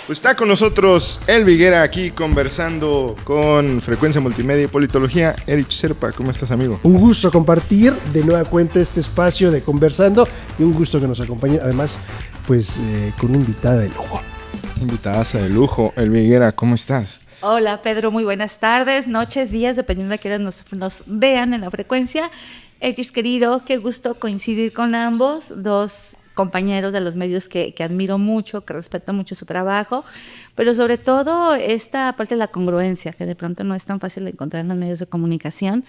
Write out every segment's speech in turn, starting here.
Pues está con nosotros Elvi Higuera aquí conversando con Frecuencia Multimedia y Politología. Erich Serpa, ¿cómo estás, amigo? Un gusto compartir de nueva cuenta este espacio de Conversando y un gusto que nos acompañe, además, pues con una invitada de lujo. Invitadaza de lujo. Elvi Higuera, ¿cómo estás? Hola, Pedro, muy buenas tardes, noches, días, dependiendo de que nos vean en la frecuencia. Erich, querido, qué gusto coincidir con ambos, dos compañeros de los medios que admiro mucho, que respeto mucho su trabajo, pero sobre todo esta parte de la congruencia, que de pronto no es tan fácil de encontrar en los medios de comunicación.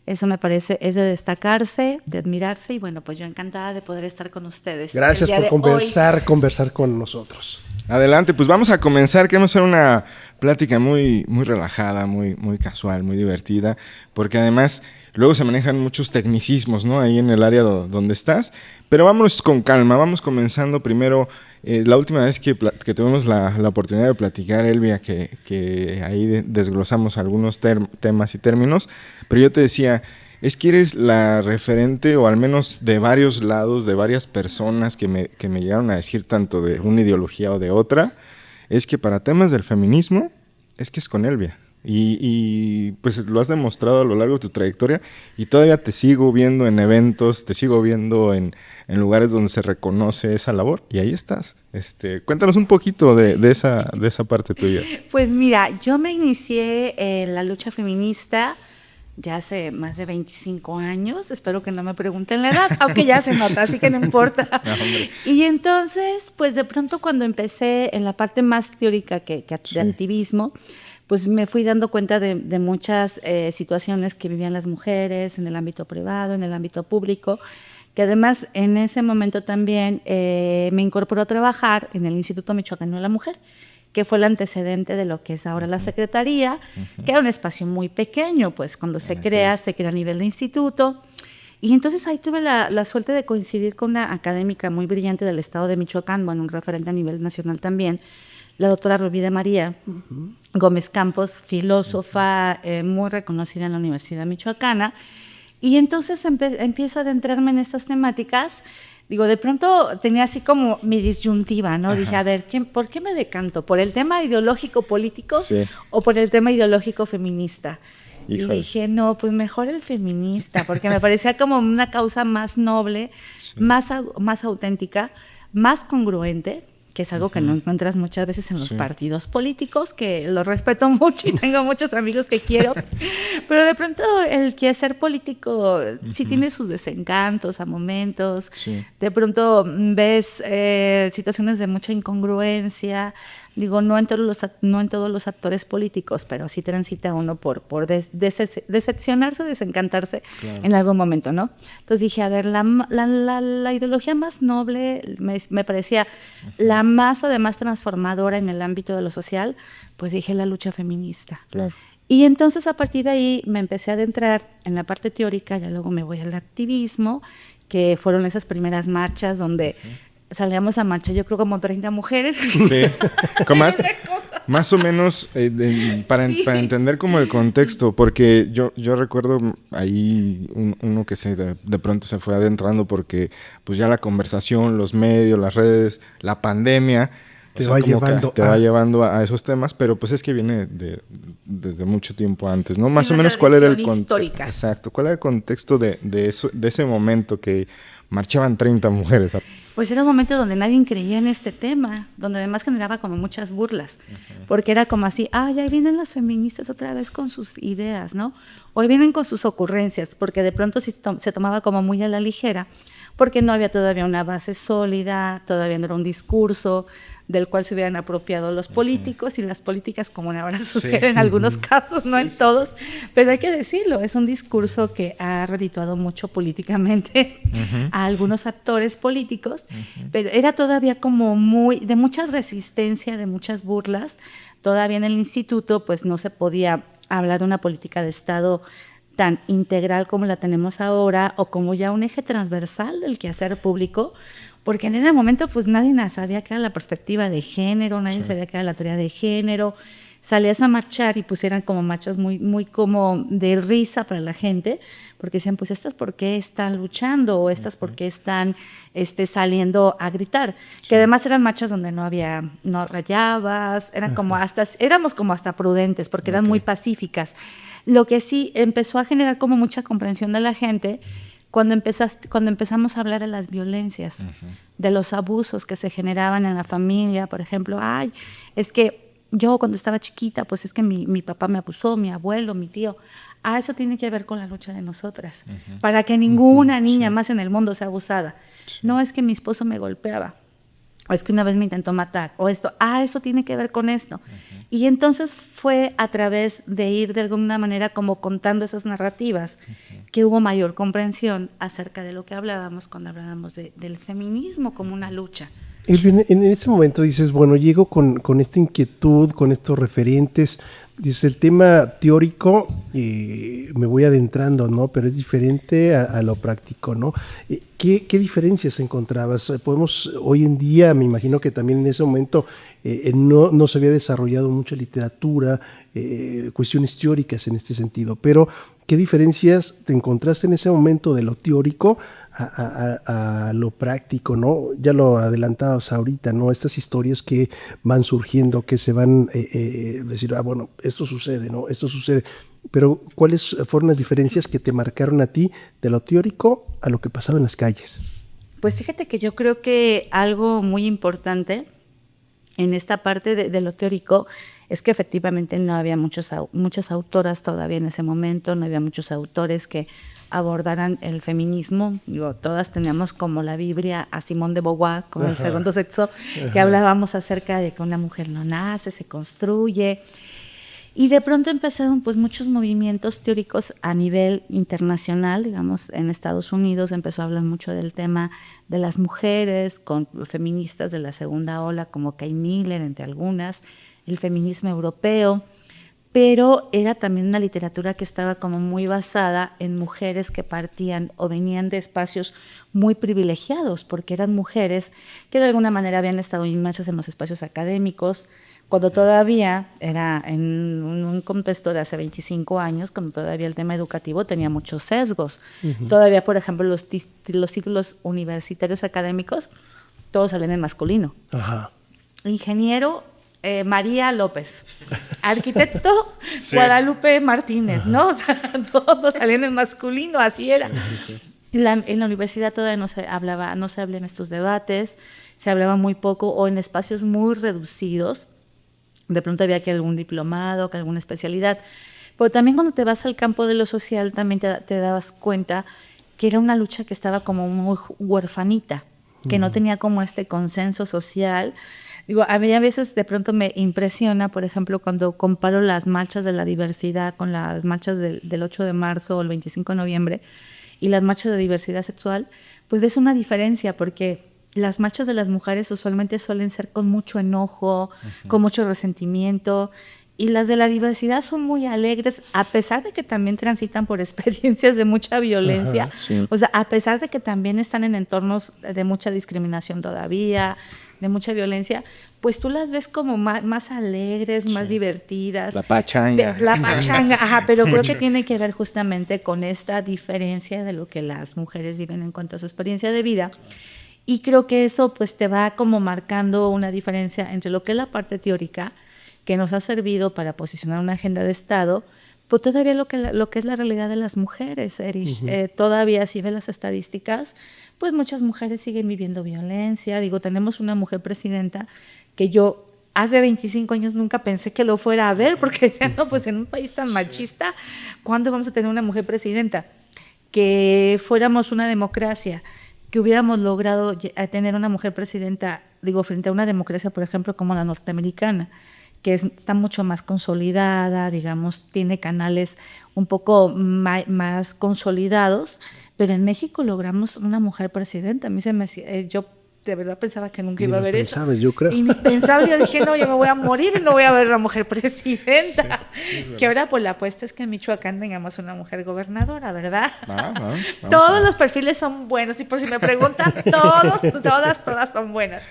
Eso me parece, es de destacarse, de admirarse, y bueno, pues yo encantada de poder estar con ustedes. Gracias por conversar con nosotros. Adelante, pues vamos a comenzar. Queremos hacer una plática muy relajada, muy casual, muy divertida, porque además luego se manejan muchos tecnicismos, ¿no? Ahí en el área donde estás, pero vámonos con calma. Vamos comenzando primero. La última vez que tuvimos la oportunidad de platicar, Elvia, que ahí desglosamos algunos temas y términos, pero yo te decía, es que eres la referente, o al menos de varios lados, de varias personas que me llegaron a decir tanto de una ideología o de otra, es que para temas del feminismo, es que es con Elvia. Y pues lo has demostrado a lo largo de tu trayectoria, y todavía te sigo viendo en eventos, te sigo viendo en lugares donde se reconoce esa labor, y ahí estás. Cuéntanos un poquito de esa parte tuya. Pues mira, yo me inicié en la lucha feminista ya hace más de 25 años, espero que no me pregunten la edad, aunque ya se nota, así que no importa. No, y entonces, pues de pronto cuando empecé en la parte más teórica que de activismo, pues me fui dando cuenta de muchas situaciones que vivían las mujeres en el ámbito privado, en el ámbito público, que además en ese momento también me incorporó a trabajar en el Instituto Michoacano de la Mujer, que fue el antecedente de lo que es ahora la Secretaría, que era un espacio muy pequeño, pues cuando se crea a nivel de instituto. Y entonces ahí tuve la suerte de coincidir con una académica muy brillante del estado de Michoacán, bueno, un referente a nivel nacional también, la doctora Rubí de María Gómez Campos, filósofa muy reconocida en la Universidad Michoacana. Y entonces empiezo a adentrarme en estas temáticas. Digo, de pronto tenía así como mi disyuntiva, ¿no? Ajá. Dije, a ver, ¿por qué me decanto? ¿Por el tema ideológico político o por el tema ideológico feminista? Híjole. Y dije, no, pues mejor el feminista, porque me parecía como una causa más noble, más auténtica, más congruente, que es algo que no encuentras muchas veces en los partidos políticos, que los respeto mucho y tengo muchos amigos que quiero, pero de pronto el quehacer político sí tiene sus desencantos a momentos, de pronto ves situaciones de mucha incongruencia. Digo, no en todos los actores políticos, pero sí transita uno por decepcionarse o desencantarse en algún momento, ¿no? Entonces dije, a ver, la ideología más noble me parecía la más además transformadora en el ámbito de lo social, pues dije la lucha feminista. Claro. Y entonces a partir de ahí me empecé a adentrar en la parte teórica, ya luego me voy al activismo, que fueron esas primeras marchas donde salíamos a marchar, yo creo como 30 mujeres. Sí, más o menos para entender como el contexto, porque yo recuerdo ahí uno que de pronto se fue adentrando porque pues ya la conversación, los medios, las redes, la pandemia te va llevando a esos temas, pero pues es que viene desde mucho tiempo antes, ¿no? Más o menos cuál era el contexto. Exacto, cuál era el contexto de ese momento que marchaban 30 mujeres. Pues era un momento donde nadie creía en este tema, donde además generaba como muchas burlas, porque era como así, ahí vienen las feministas otra vez con sus ideas, ¿no? Hoy vienen con sus ocurrencias, porque de pronto se tomaba como muy a la ligera, porque no había todavía una base sólida, todavía no era un discurso del cual se hubieran apropiado los políticos y las políticas, como ahora sucede en algunos casos, no en todos, pero hay que decirlo, es un discurso que ha redituado mucho políticamente a algunos actores políticos, pero era todavía como de mucha resistencia, de muchas burlas. Todavía en el instituto pues no se podía hablar de una política de Estado tan integral como la tenemos ahora, o como ya un eje transversal del quehacer público, porque en ese momento pues nadie sabía qué era la perspectiva de género, nadie sabía qué era la teoría de género, salías a marchar y pues eran como marchas muy, muy como de risa para la gente, porque decían, pues estas por qué están luchando o estas por qué están saliendo a gritar, que además eran marchas donde no rayabas, éramos como hasta prudentes porque eran muy pacíficas. Lo que sí empezó a generar como mucha comprensión de la gente cuando empezamos a hablar de las violencias, de los abusos que se generaban en la familia, por ejemplo, es que yo cuando estaba chiquita, pues es que mi papá me abusó, mi abuelo, mi tío. Eso tiene que ver con la lucha de nosotras, para que ninguna niña más en el mundo sea abusada. No es que mi esposo me golpeaba, o es que una vez me intentó matar, o esto, eso tiene que ver con esto. Y entonces fue a través de ir de alguna manera como contando esas narrativas que hubo mayor comprensión acerca de lo que hablábamos cuando hablábamos del feminismo como una lucha. En ese momento dices, bueno, llego con esta inquietud, con estos referentes, dices, el tema teórico me voy adentrando, ¿no? Pero es diferente a lo práctico, ¿no? ¿Qué diferencias encontrabas? Podemos, hoy en día, me imagino que también en ese momento no se había desarrollado mucha literatura, cuestiones teóricas en este sentido, pero ¿qué diferencias te encontraste en ese momento de lo teórico a lo práctico, ¿no? Ya lo adelantabas ahorita, ¿no? Estas historias que van surgiendo, que se van decir, bueno, esto sucede, ¿no? Esto sucede. Pero ¿cuáles fueron las diferencias que te marcaron a ti de lo teórico a lo que pasaba en las calles? Pues fíjate que yo creo que algo muy importante en esta parte de lo teórico es que efectivamente no había muchas autoras todavía en ese momento, no había muchos autores que abordaran el feminismo. Digo, todas teníamos como la Biblia a Simone de Beauvoir con el segundo sexo, que hablábamos acerca de que una mujer no nace, se construye. Y de pronto empezaron pues muchos movimientos teóricos a nivel internacional, digamos, en Estados Unidos empezó a hablar mucho del tema de las mujeres, con feministas de la segunda ola como Kay Miller, entre algunas, el feminismo europeo, pero era también una literatura que estaba como muy basada en mujeres que partían o venían de espacios muy privilegiados, porque eran mujeres que de alguna manera habían estado inmersas en los espacios académicos, cuando todavía era en un contexto de hace 25 años, cuando todavía el tema educativo tenía muchos sesgos. Todavía, por ejemplo, los ciclos universitarios académicos, todos salen en masculino. Ingeniero, María López. Arquitecto, Guadalupe Martínez, ¿no? O sea, todos salían en masculino, así era. En la universidad todavía no se hablaba en estos debates, se hablaba muy poco o en espacios muy reducidos. De pronto había que algún diplomado, que alguna especialidad. Pero también cuando te vas al campo de lo social, también te dabas cuenta que era una lucha que estaba como muy huerfanita, que no tenía como este consenso social. Digo, a mí a veces de pronto me impresiona, por ejemplo, cuando comparo las marchas de la diversidad con las marchas del 8 de marzo o el 25 de noviembre y las marchas de diversidad sexual, pues ves una diferencia porque las marchas de las mujeres usualmente suelen ser con mucho enojo, con mucho resentimiento, y las de la diversidad son muy alegres, a pesar de que también transitan por experiencias de mucha violencia, o sea, a pesar de que también están en entornos de mucha discriminación todavía, de mucha violencia, pues tú las ves como más alegres, más divertidas. La pachanga. La pachanga, pero creo que tiene que ver justamente con esta diferencia de lo que las mujeres viven en cuanto a su experiencia de vida. Y creo que eso pues te va como marcando una diferencia entre lo que es la parte teórica, que nos ha servido para posicionar una agenda de Estado, pues todavía lo que es la realidad de las mujeres, Erich. Todavía si ves las estadísticas, pues muchas mujeres siguen viviendo violencia. Digo, tenemos una mujer presidenta que yo hace 25 años nunca pensé que lo fuera a ver, porque decían, no, pues en un país tan machista, ¿cuándo vamos a tener una mujer presidenta? Que fuéramos una democracia, que hubiéramos logrado tener una mujer presidenta, digo, frente a una democracia, por ejemplo, como la norteamericana, que está mucho más consolidada, digamos, tiene canales un poco más consolidados, pero en México logramos una mujer presidenta. A mí yo de verdad pensaba que nunca iba a ver eso. Yo creo. Y ni pensaba, yo dije, no, yo me voy a morir y no voy a ver una mujer presidenta. Que ahora, pues la apuesta es que en Michoacán tengamos una mujer gobernadora, ¿verdad? Todos los perfiles son buenos, y por si me preguntan, todas son buenas.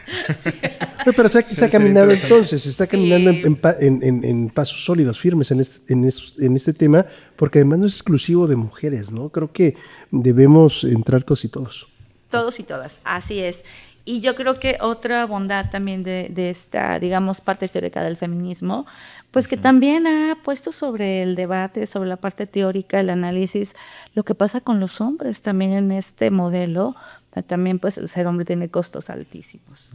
Pero se ha caminado entonces, se está caminando en pasos sólidos, firmes en este tema, porque además no es exclusivo de mujeres, ¿no? Creo que debemos entrar todos y todos. Todos y todas, así es. Y yo creo que otra bondad también de esta, digamos, parte teórica del feminismo, pues que también ha puesto sobre el debate, sobre la parte teórica, el análisis, lo que pasa con los hombres también en este modelo. También, pues, el ser hombre tiene costos altísimos,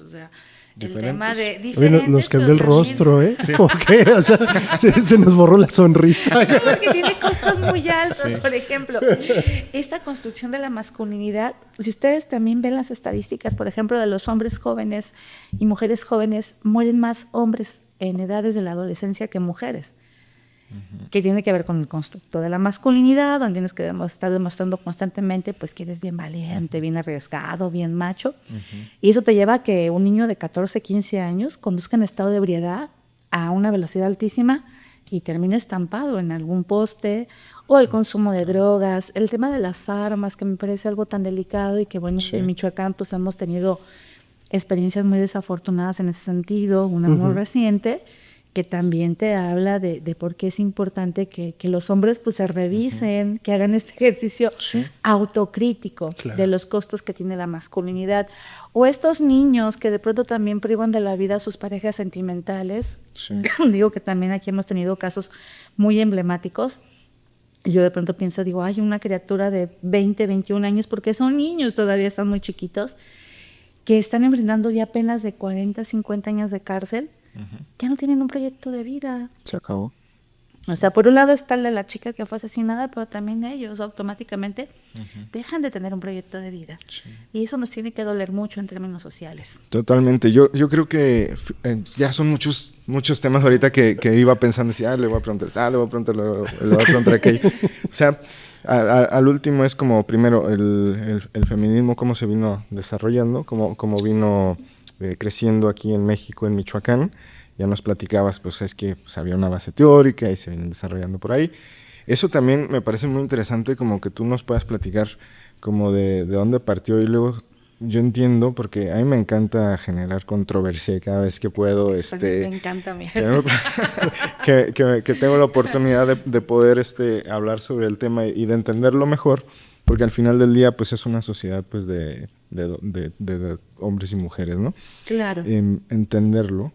o sea, el tema de diferentes... Bueno, nos cambió el rostro, ¿eh? Sí. ¿Por qué? O sea, se nos borró la sonrisa. No, porque tiene costos muy altos, por ejemplo. Esta construcción de la masculinidad, si ustedes también ven las estadísticas, por ejemplo, de los hombres jóvenes y mujeres jóvenes, mueren más hombres en edades de la adolescencia que mujeres. Que tiene que ver con el constructo de la masculinidad, donde tienes que estar demostrando constantemente pues que eres bien valiente, bien arriesgado, bien macho. Y eso te lleva a que un niño de 14, 15 años conduzca en estado de ebriedad a una velocidad altísima y termine estampado en algún poste, o el consumo de drogas, el tema de las armas, que me parece algo tan delicado y que, bueno, en Michoacán pues hemos tenido experiencias muy desafortunadas en ese sentido, una muy reciente, que también te habla de por qué es importante que los hombres pues se revisen, que hagan este ejercicio autocrítico de los costos que tiene la masculinidad. O estos niños que de pronto también privan de la vida a sus parejas sentimentales. Digo que también aquí hemos tenido casos muy emblemáticos. Y yo de pronto pienso, digo, hay una criatura de 20, 21 años, porque son niños, todavía están muy chiquitos, que están enfrentando ya penas de 40, 50 años de cárcel, ya no tienen un proyecto de vida. Se acabó. O sea, por un lado está el de la chica que fue asesinada, pero también ellos automáticamente dejan de tener un proyecto de vida. Y eso nos tiene que doler mucho en términos sociales. Totalmente. Yo creo que ya son muchos temas ahorita que iba pensando, así, le voy a preguntar, le voy a preguntar aquello. O sea, al último es como, primero, el feminismo, cómo se vino desarrollando, cómo vino creciendo aquí en México, en Michoacán. Ya nos platicabas, pues es que pues, había una base teórica y se viene desarrollando por ahí. Eso también me parece muy interesante, como que tú nos puedas platicar como de dónde partió, y luego yo entiendo, porque a mí me encanta generar controversia cada vez que puedo. Me encanta a mí. Que tengo la oportunidad de poder hablar sobre el tema y de entenderlo mejor, porque al final del día pues es una sociedad pues de hombres y mujeres, ¿no? Claro. Entenderlo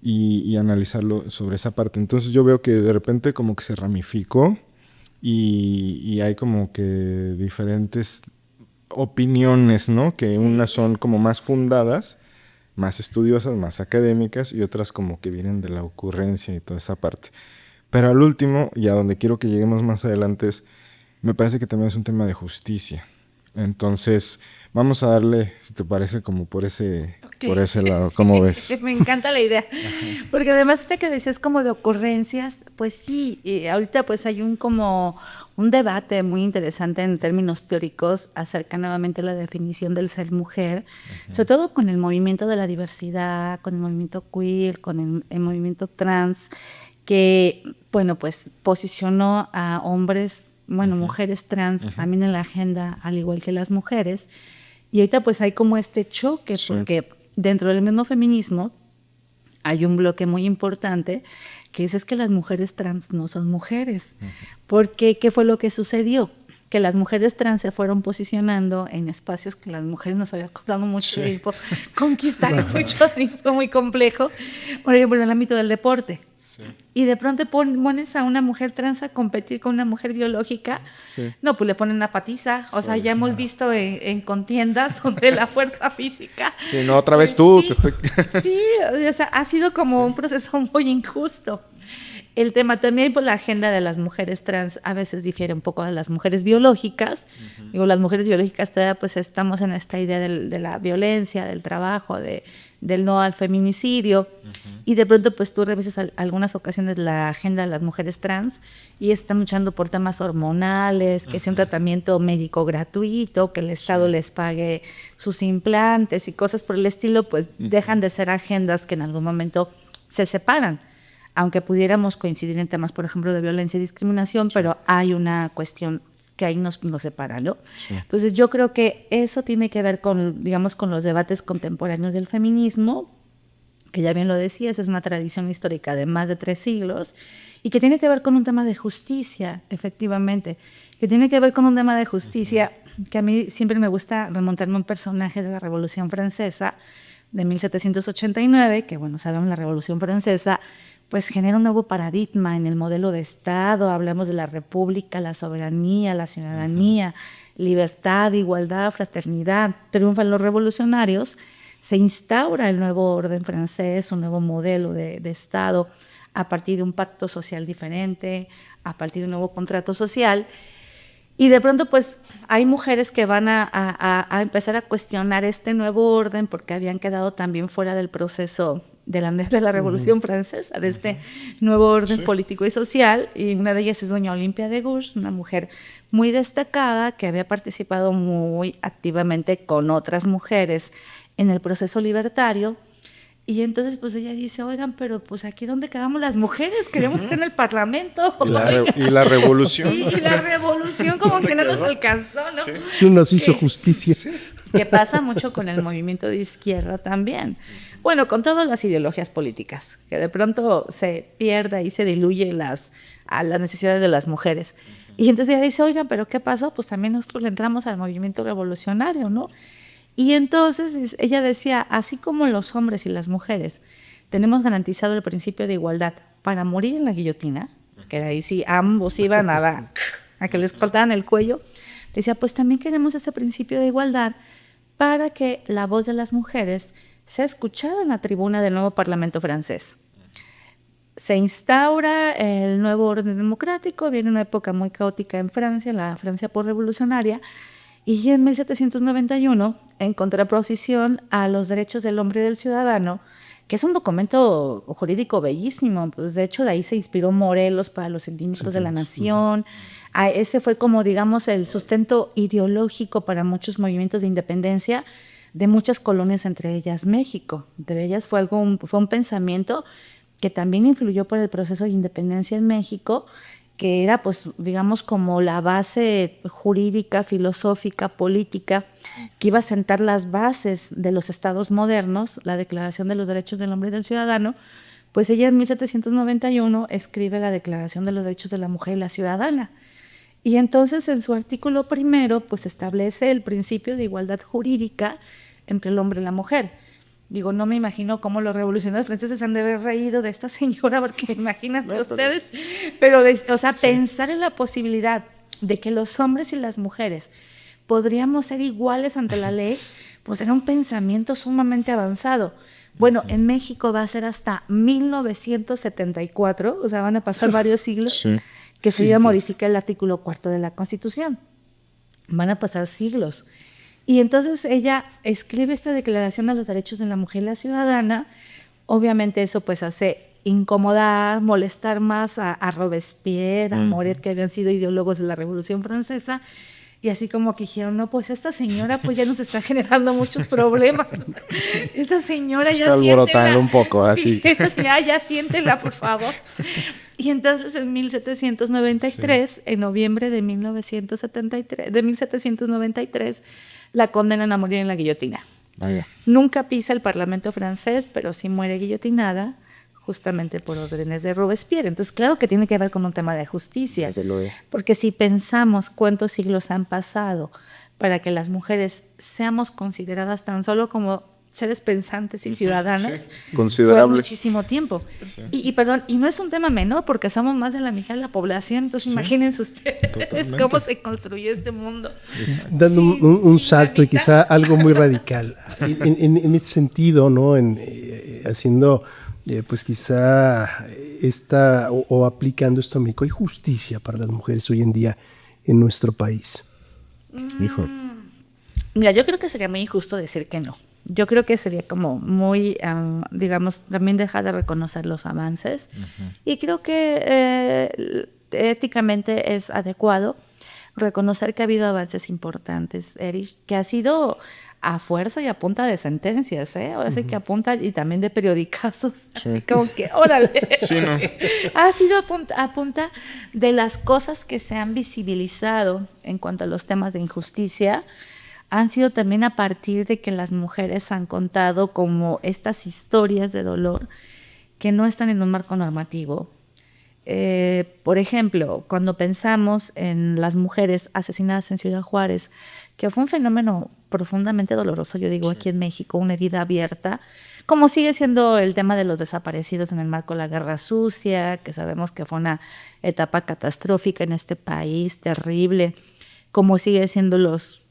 y analizarlo sobre esa parte. Entonces yo veo que de repente como que se ramificó y hay como que diferentes opiniones, ¿no? Que unas son como más fundadas, más estudiosas, más académicas, y otras como que vienen de la ocurrencia y toda esa parte. Pero al último, y a donde quiero que lleguemos más adelante, me parece que también es un tema de justicia. Entonces, vamos a darle, si te parece, como por ese lado. ¿Cómo ves? Me encanta la idea. Porque además que decías como de ocurrencias, pues sí, ahorita pues hay un debate muy interesante en términos teóricos acerca nuevamente de la definición del ser mujer, sobre todo con el movimiento de la diversidad, con el movimiento queer, con el movimiento trans, que, bueno, pues posicionó a hombres, mujeres trans también en la agenda, al igual que las mujeres. Y ahorita pues hay como este choque, porque dentro del mismo feminismo hay un bloque muy importante que dice es que las mujeres trans no son mujeres. Porque, ¿qué fue lo que sucedió? Que las mujeres trans se fueron posicionando en espacios que las mujeres nos había costado mucho tiempo conquistar, mucho tiempo, muy complejo, por ejemplo, en el ámbito del deporte. Y de pronto pones a una mujer trans a competir con una mujer biológica, no, pues le ponen una patiza. O sea, ya hemos visto en contiendas donde la fuerza física... Sí, no, otra vez tú, te estoy... Sí, o sea, ha sido como un proceso muy injusto. el tema también, pues la agenda de las mujeres trans a veces difiere un poco de las mujeres biológicas. Digo, las mujeres biológicas todavía pues estamos en esta idea de la violencia, del trabajo, del no al feminicidio. Y de pronto pues tú revisas algunas ocasiones la agenda de las mujeres trans y están luchando por temas hormonales, que sea un tratamiento médico gratuito, que el Estado les pague sus implantes y cosas por el estilo, pues dejan de ser agendas que en algún momento se separan. Aunque pudiéramos coincidir en temas, por ejemplo, de violencia y discriminación, pero hay una cuestión que ahí nos separa, ¿no? Sí. Entonces yo creo que eso tiene que ver con, digamos, con los debates contemporáneos del feminismo, que ya bien lo decías, es una tradición histórica de más de 3 siglos, y que tiene que ver con un tema de justicia, efectivamente, que tiene que ver con un tema de justicia, que a mí siempre me gusta remontarme a un personaje de la Revolución Francesa, de 1789, que bueno, sabemos la Revolución Francesa, pues genera un nuevo paradigma en el modelo de Estado. Hablamos de la república, la soberanía, la ciudadanía, libertad, igualdad, fraternidad. Triunfan los revolucionarios, se instaura el nuevo orden francés, un nuevo modelo de Estado a partir de un pacto social diferente, a partir de un nuevo contrato social. Y de pronto, pues, hay mujeres que van a empezar a cuestionar este nuevo orden porque habían quedado también fuera del proceso de la Revolución Francesa, de este nuevo orden político y social. Y una de ellas es doña Olimpia de Gouges, una mujer muy destacada que había participado muy activamente con otras mujeres en el proceso libertario. Y entonces, pues ella dice, oigan, pero pues aquí ¿dónde quedamos las mujeres? Queremos estar en el Parlamento. Y la revolución. Sí, y la revolución como que no nos alcanzó, ¿no? Sí. No nos hizo justicia. Sí. Que pasa mucho con el movimiento de izquierda también. Bueno, con todas las ideologías políticas, que de pronto se pierda y se diluye a las necesidades de las mujeres. Y entonces ella dice, oigan, ¿pero qué pasó? Pues también nosotros le entramos al movimiento revolucionario, ¿no? Y entonces ella decía, así como los hombres y las mujeres tenemos garantizado el principio de igualdad para morir en la guillotina, que ahí sí ambos iban a que les cortaran el cuello, decía, pues también queremos ese principio de igualdad para que la voz de las mujeres sea escuchada en la tribuna del nuevo Parlamento francés. Se instaura el nuevo orden democrático, viene una época muy caótica en Francia, la Francia postrevolucionaria, y en 1791, en contraposición a los derechos del hombre y del ciudadano, que es un documento jurídico bellísimo, pues de hecho de ahí se inspiró Morelos para los sentimientos de la nación. Ese fue como, digamos, el sustento ideológico para muchos movimientos de independencia de muchas colonias, entre ellas México. Entre ellas fue un pensamiento que también influyó por el proceso de independencia en México, que era, pues, digamos, como la base jurídica, filosófica, política, que iba a sentar las bases de los estados modernos, la Declaración de los Derechos del Hombre y del Ciudadano. Pues ella en 1791 escribe la Declaración de los Derechos de la Mujer y la Ciudadana. Y entonces en su artículo primero, pues establece el principio de igualdad jurídica entre el hombre y la mujer. Digo, no me imagino cómo los revolucionarios franceses han de haber reído de esta señora, porque imagínate ustedes, pero pensar en la posibilidad de que los hombres y las mujeres podríamos ser iguales ante la ley, pues era un pensamiento sumamente avanzado. Bueno, en México va a ser hasta 1974, o sea, van a pasar varios siglos, que se iba a modificar el artículo 4 de la Constitución. Van a pasar siglos. Y entonces ella escribe esta Declaración de los Derechos de la Mujer y la Ciudadana. Obviamente eso pues hace incomodar, molestar más a Robespierre, a Moret, que habían sido ideólogos de la Revolución Francesa. Y así como que dijeron, no, pues esta señora pues ya nos está generando muchos problemas. Esta señora ya está alborotando un poco, así. Sí, esta señora ya siéntela, por favor. Y entonces en 1793, en noviembre de 1793, la condenan a morir en la guillotina. Vaya. Nunca pisa el Parlamento francés, pero sí muere guillotinada, justamente por órdenes de Robespierre. Entonces, claro que tiene que ver con un tema de justicia. Porque si pensamos cuántos siglos han pasado para que las mujeres seamos consideradas tan solo como seres pensantes y ciudadanas, considerables. Fue muchísimo tiempo. Y perdón, y no es un tema menor porque somos más de la mitad de la población, entonces imagínense ustedes cómo se construyó este mundo. Dando un salto y quizá algo muy radical. En ese sentido, ¿no? Haciendo pues quizá o aplicando esto a México, ¿hay justicia para las mujeres hoy en día en nuestro país? Hijo. Mira, yo creo que sería muy injusto decir que no. Yo creo que sería como muy, digamos, también dejar de reconocer los avances. Y creo que éticamente es adecuado reconocer que ha habido avances importantes, Erich, que ha sido a fuerza y a punta de sentencias, ¿eh? Ahora sí que a punta y también de periodicazos. Sí. Así como que, órale. Sí, ¿no? Ha sido a punta de las cosas que se han visibilizado en cuanto a los temas de injusticia. Han sido también a partir de que las mujeres han contado como estas historias de dolor que no están en un marco normativo. Por ejemplo, cuando pensamos en las mujeres asesinadas en Ciudad Juárez, que fue un fenómeno profundamente doloroso, yo digo, aquí en México, una herida abierta, como sigue siendo el tema de los desaparecidos en el marco de la Guerra Sucia, que sabemos que fue una etapa catastrófica en este país, terrible, como sigue siendo los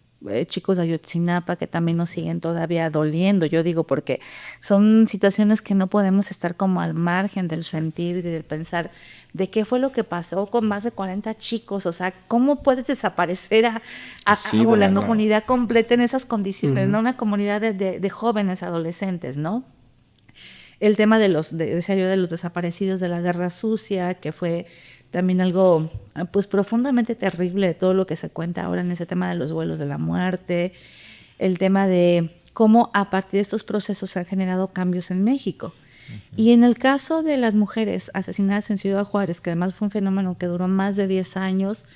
chicos de Ayotzinapa, que también nos siguen todavía doliendo, yo digo, porque son situaciones que no podemos estar como al margen del sentir y del pensar de qué fue lo que pasó con más de 40 chicos, o sea, ¿cómo puedes desaparecer a la comunidad completa en esas condiciones, ¿no? Una comunidad de jóvenes, adolescentes, ¿no? El tema de los desaparecidos de la Guerra Sucia, que fue también algo pues profundamente terrible de todo lo que se cuenta ahora en ese tema de los vuelos de la muerte, el tema de cómo a partir de estos procesos se han generado cambios en México. Y en el caso de las mujeres asesinadas en Ciudad Juárez, que además fue un fenómeno que duró más de 10 años,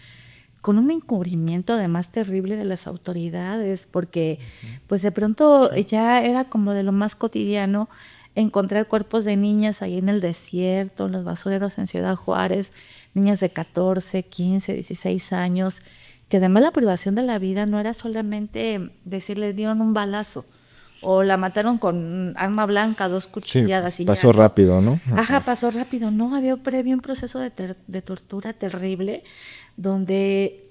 con un encubrimiento además terrible de las autoridades, porque pues de pronto ya era como de lo más cotidiano encontrar cuerpos de niñas ahí en el desierto, en los basureros en Ciudad Juárez, niñas de 14, 15, 16 años, que además la privación de la vida no era solamente decirle dieron un balazo o la mataron con arma blanca, 2 cuchilladas. Sí, pasó rápido, ¿no? Ajá, pasó rápido. No, había previo un proceso de tortura terrible donde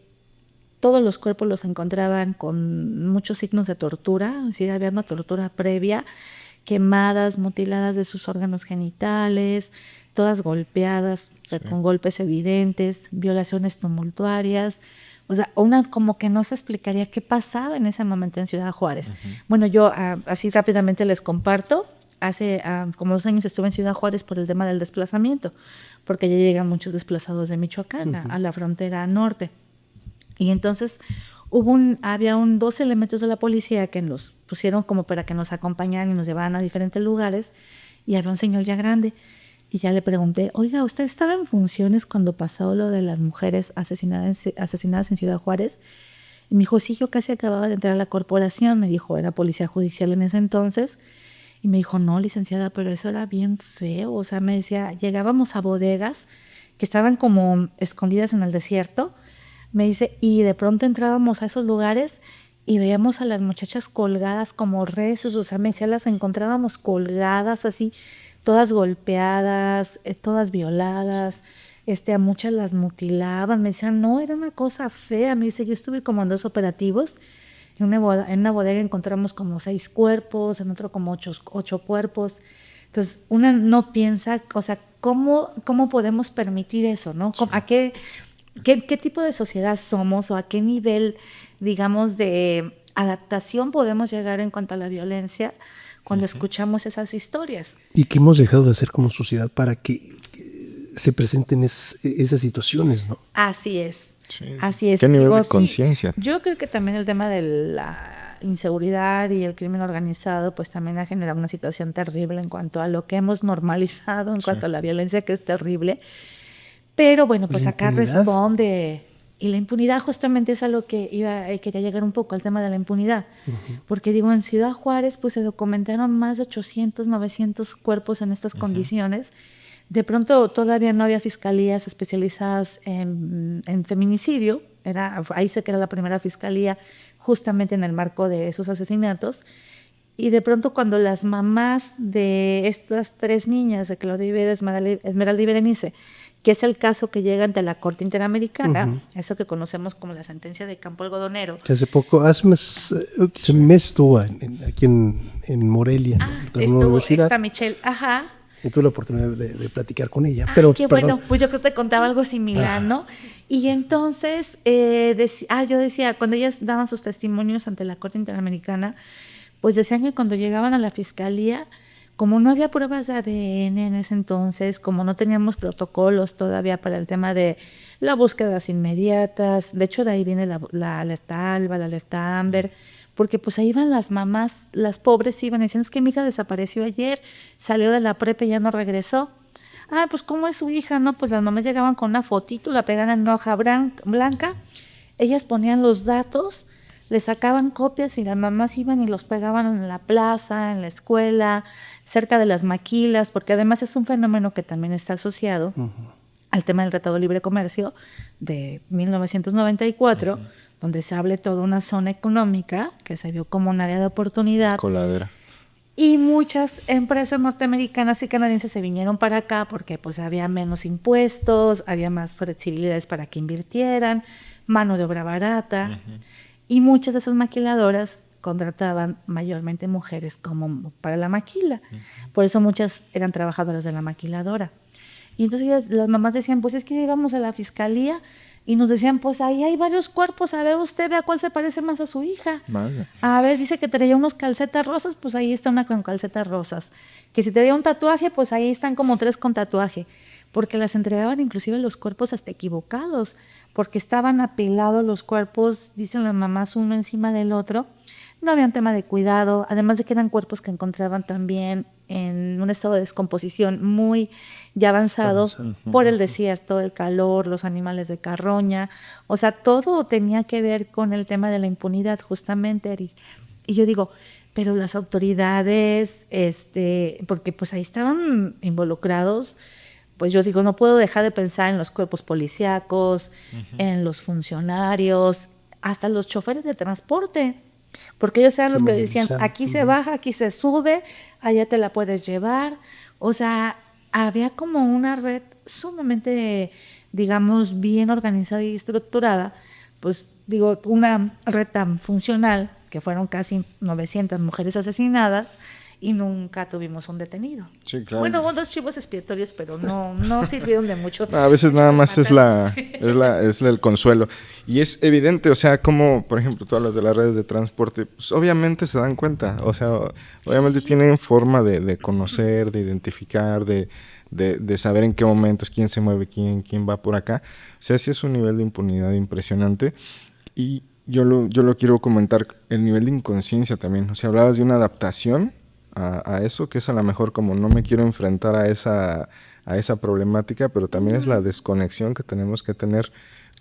todos los cuerpos los encontraban con muchos signos de tortura, sí, había una tortura previa, quemadas, mutiladas de sus órganos genitales, todas golpeadas, con golpes evidentes, violaciones tumultuarias. O sea, como que no se explicaría qué pasaba en ese momento en Ciudad Juárez. Bueno, yo así rápidamente les comparto. Hace como 2 años estuve en Ciudad Juárez por el tema del desplazamiento, porque ya llegan muchos desplazados de Michoacán a la frontera norte. Y entonces había 2 elementos de la policía que nos pusieron como para que nos acompañaran y nos llevaran a diferentes lugares, y había un señor ya grande. Y ya le pregunté, oiga, ¿usted estaba en funciones cuando pasó lo de las mujeres asesinadas en Ciudad Juárez? Y me dijo, sí, yo casi acababa de entrar a la corporación. Me dijo, era policía judicial en ese entonces. Y me dijo, no, licenciada, pero eso era bien feo. O sea, me decía, llegábamos a bodegas que estaban como escondidas en el desierto. Me dice, y de pronto entrábamos a esos lugares y veíamos a las muchachas colgadas como rezos. O sea, me decía, las encontrábamos colgadas así, todas golpeadas, todas violadas, a muchas las mutilaban. Me decían, no, era una cosa fea. Me dice, yo estuve como en 2 operativos. En una bodega encontramos como 6 cuerpos, en otro como 8 cuerpos. Entonces, una no piensa, o sea, ¿cómo podemos permitir eso, no? ¿A qué tipo de sociedad somos o a qué nivel, digamos, de adaptación podemos llegar en cuanto a la violencia cuando escuchamos esas historias? ¿Y qué hemos dejado de hacer como sociedad para que se presenten esas situaciones, no? Así es. Sí, así es. ¿Qué nivel de conciencia? Yo creo que también el tema de la inseguridad y el crimen organizado pues también ha generado una situación terrible en cuanto a lo que hemos normalizado, en cuanto a la violencia, que es terrible. Pero bueno, pues acá responde. Y la impunidad justamente es a lo que quería llegar un poco al tema de la impunidad. Porque digo, en Ciudad Juárez pues se documentaron más de 800, 900 cuerpos en estas condiciones. De pronto todavía no había fiscalías especializadas en feminicidio. Ahí sé que era la primera fiscalía justamente en el marco de esos asesinatos. Y de pronto cuando las mamás de estas 3 niñas, de Claudia Ibera, Esmeralda y Berenice, que es el caso que llega ante la Corte Interamericana, eso que conocemos como la sentencia de Campo Algodonero. Que hace un mes estuvo aquí en Morelia. Estuvo esta Michelle, Y tuve la oportunidad de platicar con ella. Ay, Pero, qué perdón. bueno, pues yo creo que te contaba algo similar, ¿no? Y entonces, yo decía, cuando ellas daban sus testimonios ante la Corte Interamericana, pues decían que cuando llegaban a la fiscalía, como no había pruebas de ADN en ese entonces, como no teníamos protocolos todavía para el tema de la búsqueda de las inmediatas, de hecho de ahí viene la alerta Alba, la alerta Amber, porque pues ahí iban las mamás, las pobres iban diciendo, es que mi hija desapareció ayer, salió de la prepa y ya no regresó. Ah, pues ¿cómo es su hija? No, pues las mamás llegaban con una fotito, la pegaban en una hoja blanca, ellas ponían los datos, le sacaban copias y las mamás iban y los pegaban en la plaza, en la escuela, cerca de las maquilas, porque además es un fenómeno que también está asociado al tema del Tratado de Libre Comercio de 1994, donde se abre toda una zona económica que se vio como un área de oportunidad. Coladera. Y muchas empresas norteamericanas y canadienses se vinieron para acá porque pues había menos impuestos, había más flexibilidades para que invirtieran, mano de obra barata. Y muchas de esas maquiladoras contrataban mayormente mujeres como para la maquila. Por eso muchas eran trabajadoras de la maquiladora. Y entonces las mamás decían, pues es que íbamos a la fiscalía y nos decían, pues ahí hay varios cuerpos, a ver usted, vea cuál se parece más a su hija. Vale. A ver, dice que traía unos calcetas rosas, pues ahí está una con calcetas rosas. Que si traía un tatuaje, pues ahí están como 3 con tatuaje. Porque las entregaban inclusive los cuerpos hasta equivocados, porque estaban apilados los cuerpos, dicen las mamás, uno encima del otro. No había un tema de cuidado, además de que eran cuerpos que encontraban también en un estado de descomposición muy ya avanzado por el desierto, el calor, los animales de carroña. O sea, todo tenía que ver con el tema de la impunidad, justamente, Eris. Y yo digo, pero las autoridades, porque pues ahí estaban involucrados, pues yo digo, no puedo dejar de pensar en los cuerpos policíacos, en los funcionarios, hasta los choferes de transporte. Porque ellos eran los que decían, aquí se baja, aquí se sube, allá te la puedes llevar. O sea, había como una red sumamente, digamos, bien organizada y estructurada. Pues digo, una red tan funcional que fueron casi 900 mujeres asesinadas y nunca tuvimos un detenido. Sí, claro. Bueno, hubo 2 chivos expiatorios, pero no sirvieron de mucho. A veces nada más es el consuelo. Y es evidente, o sea, como, por ejemplo, tú hablas de las redes de transporte, pues obviamente se dan cuenta, o sea, obviamente tienen forma de conocer, de identificar, de saber en qué momentos, quién se mueve, quién va por acá. O sea, sí es un nivel de impunidad impresionante. Y yo lo quiero comentar, el nivel de inconsciencia también. O sea, hablabas de una adaptación a eso, que es a lo mejor como no me quiero enfrentar a esa problemática, pero también es la desconexión que tenemos que tener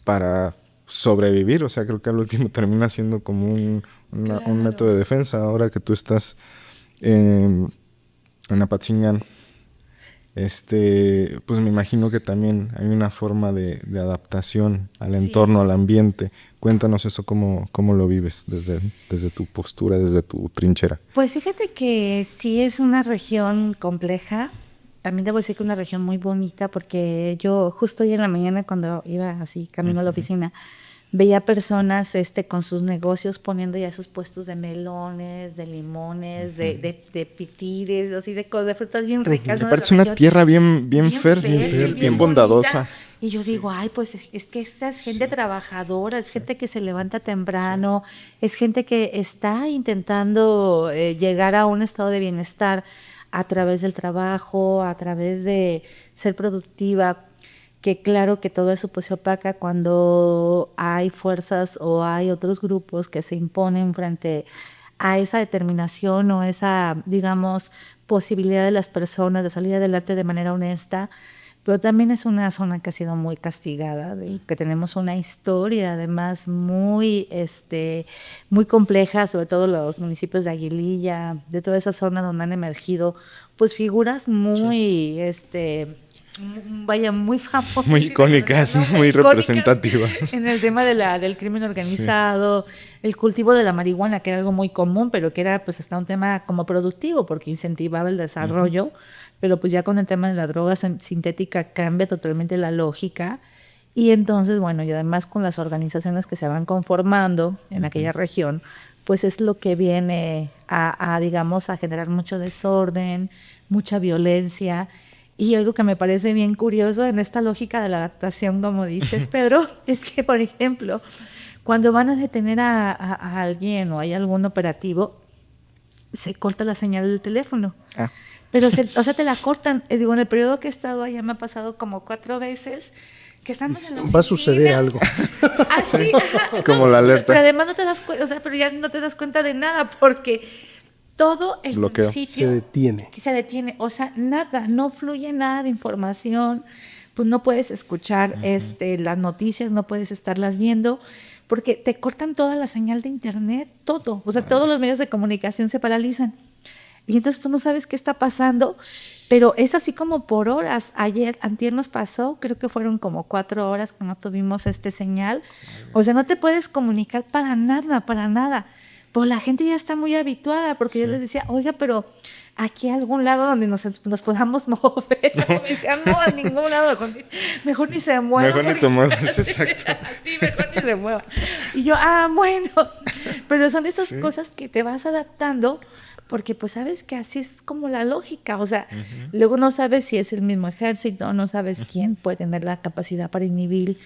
para sobrevivir. O sea, creo que al último termina siendo como un método de defensa. Ahora que tú estás en Apatzingán, pues me imagino que también hay una forma de adaptación al entorno, al ambiente. Cuéntanos eso, cómo lo vives desde tu postura, desde tu trinchera. Pues fíjate que sí es una región compleja. También debo decir que una región muy bonita, porque yo justo hoy en la mañana cuando iba así camino a la oficina, veía personas con sus negocios poniendo ya sus puestos de melones, de limones, de pitires, así de cosas, de frutas bien ricas. Me parece una tierra bien fértil, bien bondadosa. Bonita. Y yo digo, ay, pues es que esta es gente trabajadora, es gente que se levanta temprano, es gente que está intentando llegar a un estado de bienestar a través del trabajo, a través de ser productiva, que claro que todo eso pues se opaca cuando hay fuerzas o hay otros grupos que se imponen frente a esa determinación o esa, digamos, posibilidad de las personas de salir adelante de manera honesta. Pero también es una zona que ha sido muy castigada, que tenemos una historia además muy compleja, sobre todo los municipios de Aguililla, de toda esa zona donde han emergido pues figuras muy muy famosas, muy icónicas, ¿no? Muy representativas en el tema del crimen organizado, el cultivo de la marihuana, que era algo muy común, pero que era pues hasta un tema como productivo porque incentivaba el desarrollo. Pero pues ya con el tema de la droga sintética cambia totalmente la lógica. Y entonces, bueno, y además con las organizaciones que se van conformando en aquella región, pues es lo que viene digamos, a generar mucho desorden, mucha violencia. Y algo que me parece bien curioso en esta lógica de la adaptación, como dices, Pedro, es que, por ejemplo, cuando van a detener a alguien o hay algún operativo, se corta la señal del teléfono. Pero, o sea, te la cortan. Digo, en el periodo que he estado allá me ha pasado como 4 veces que estamos en la oficina. Va a suceder algo. Así, Es como la alerta. Pero además no te das cuenta, o sea, pero ya no te das cuenta de nada porque todo el Bloqueo. principio Se detiene. o sea, nada, no fluye nada de información, pues no puedes escuchar las noticias, no puedes estarlas viendo, porque te cortan toda la señal de internet, todo, o sea, todos los medios de comunicación se paralizan. Y entonces pues no sabes qué está pasando, pero es así como por horas. Antier nos pasó, creo que fueron como 4 horas que no tuvimos señal. O sea, no te puedes comunicar para nada. Pues la gente ya está muy habituada, porque yo les decía, oiga, pero aquí a algún lado donde nos podamos mover. No, a ningún lado, mejor ni se mueva. Mejor ni te muevas, exacto. Sí, mejor ni se mueva. Y yo, bueno, pero son estas cosas que te vas adaptando, porque pues sabes que así es como la lógica, o sea, luego no sabes si es el mismo ejército, no sabes quién puede tener la capacidad para inhibir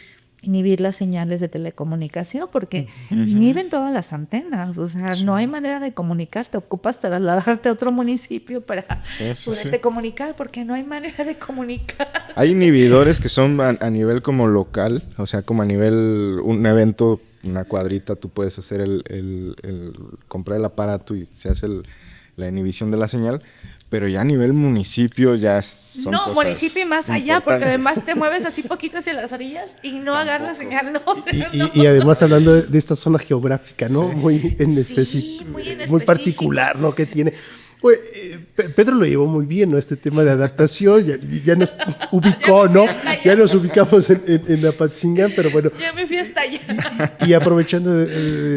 las señales de telecomunicación, porque inhiben todas las antenas, o sea, no hay manera de comunicarte, ocupas trasladarte a otro municipio para poderte comunicar, porque no hay manera de comunicar. Hay inhibidores que son a nivel como local, o sea, como a nivel un evento, una cuadrita, tú puedes hacer comprar el aparato y se hace la inhibición de la señal, pero ya a nivel municipio ya son cosas municipio y más allá, porque además te mueves así poquito hacia las orillas y no agarras señal, no. Y además hablando de esta zona geográfica, ¿no? Muy en específico, muy particular, ¿no? Que tiene. Pues, Pedro lo llevó muy bien, ¿no? Este tema de adaptación, ya nos ubicó, ¿no? Ya nos ubicamos en Apatzingán, pero bueno. Ya me fui hasta allá. Y aprovechando,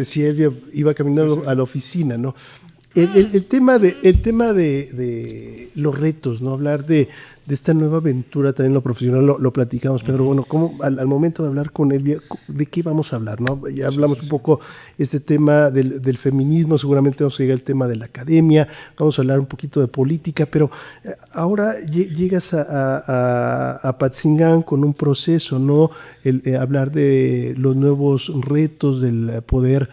si él iba caminando a la oficina, ¿no? El tema de los retos, ¿no? Hablar de esta nueva aventura también en lo profesional, lo platicamos, Pedro. Bueno, ¿cómo al momento de hablar con él, de qué vamos a hablar, ¿no? Ya hablamos un poco este tema del feminismo, seguramente vamos a llegar al tema de la academia, vamos a hablar un poquito de política, pero ahora llegas a Apatzingán con un proceso, ¿no? Hablar de los nuevos retos del poder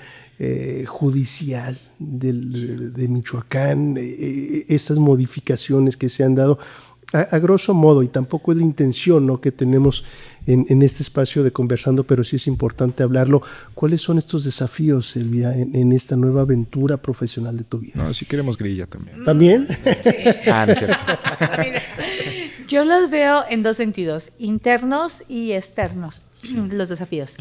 judicial de Michoacán, estas modificaciones que se han dado a grosso modo, y tampoco es la intención, ¿no?, que tenemos en este espacio de conversando, pero sí es importante hablarlo. ¿Cuáles son estos desafíos, Elvia, en esta nueva aventura profesional de tu vida? No, si queremos grilla también. ¿También? No es cierto. Mira, yo los veo en 2 sentidos, internos y externos. Los desafíos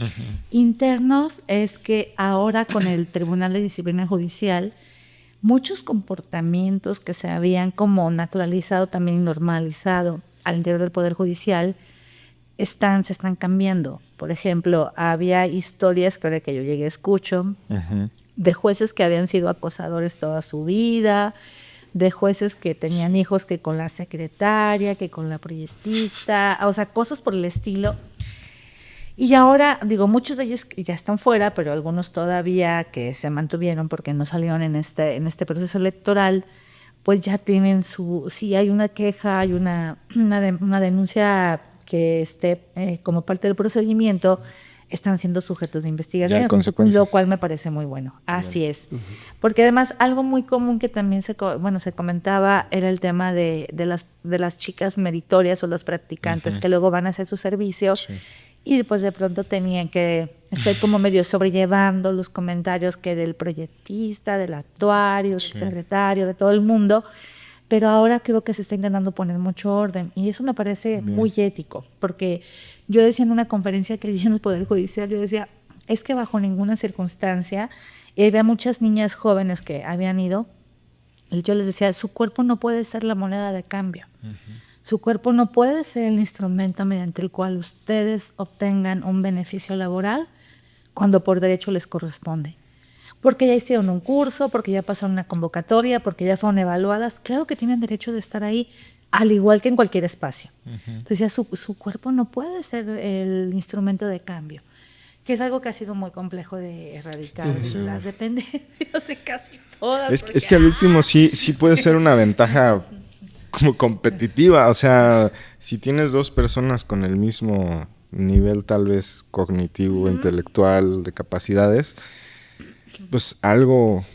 internos es que ahora con el Tribunal de Disciplina Judicial, muchos comportamientos que se habían como naturalizado, también normalizado al interior del Poder Judicial, se están cambiando. Por ejemplo, había historias que yo llegué escucho de jueces que habían sido acosadores toda su vida, de jueces que tenían hijos que con la secretaria, que con la proyectista, o sea, cosas por el estilo. Y ahora, muchos de ellos ya están fuera, pero algunos todavía que se mantuvieron porque no salieron en este proceso electoral, pues ya tienen si hay una queja, hay una denuncia que esté como parte del procedimiento, están siendo sujetos de investigación, lo cual me parece muy bueno. Así es. Porque además algo muy común que también se comentaba era el tema de las chicas meritorias o los practicantes que luego van a hacer su servicio. Sí. Y pues de pronto tenían que ser como medio sobrellevando los comentarios que del proyectista, del actuario, del secretario, de todo el mundo. Pero ahora creo que se está intentando poner mucho orden. Y eso me parece muy ético. Porque yo decía en una conferencia que di en el Poder Judicial, yo decía, es que bajo ninguna circunstancia, y había muchas niñas jóvenes que habían ido, y yo les decía, su cuerpo no puede ser la moneda de cambio. Su cuerpo no puede ser el instrumento mediante el cual ustedes obtengan un beneficio laboral cuando por derecho les corresponde. Porque ya hicieron un curso, porque ya pasaron una convocatoria, porque ya fueron evaluadas. Claro que tienen derecho de estar ahí, al igual que en cualquier espacio. Entonces ya su cuerpo no puede ser el instrumento de cambio, que es algo que ha sido muy complejo de erradicar las dependencias de casi todas. Es que al último sí puede ser una ventaja como competitiva. O sea, si tienes dos personas con el mismo nivel tal vez cognitivo, intelectual, de capacidades, pues algo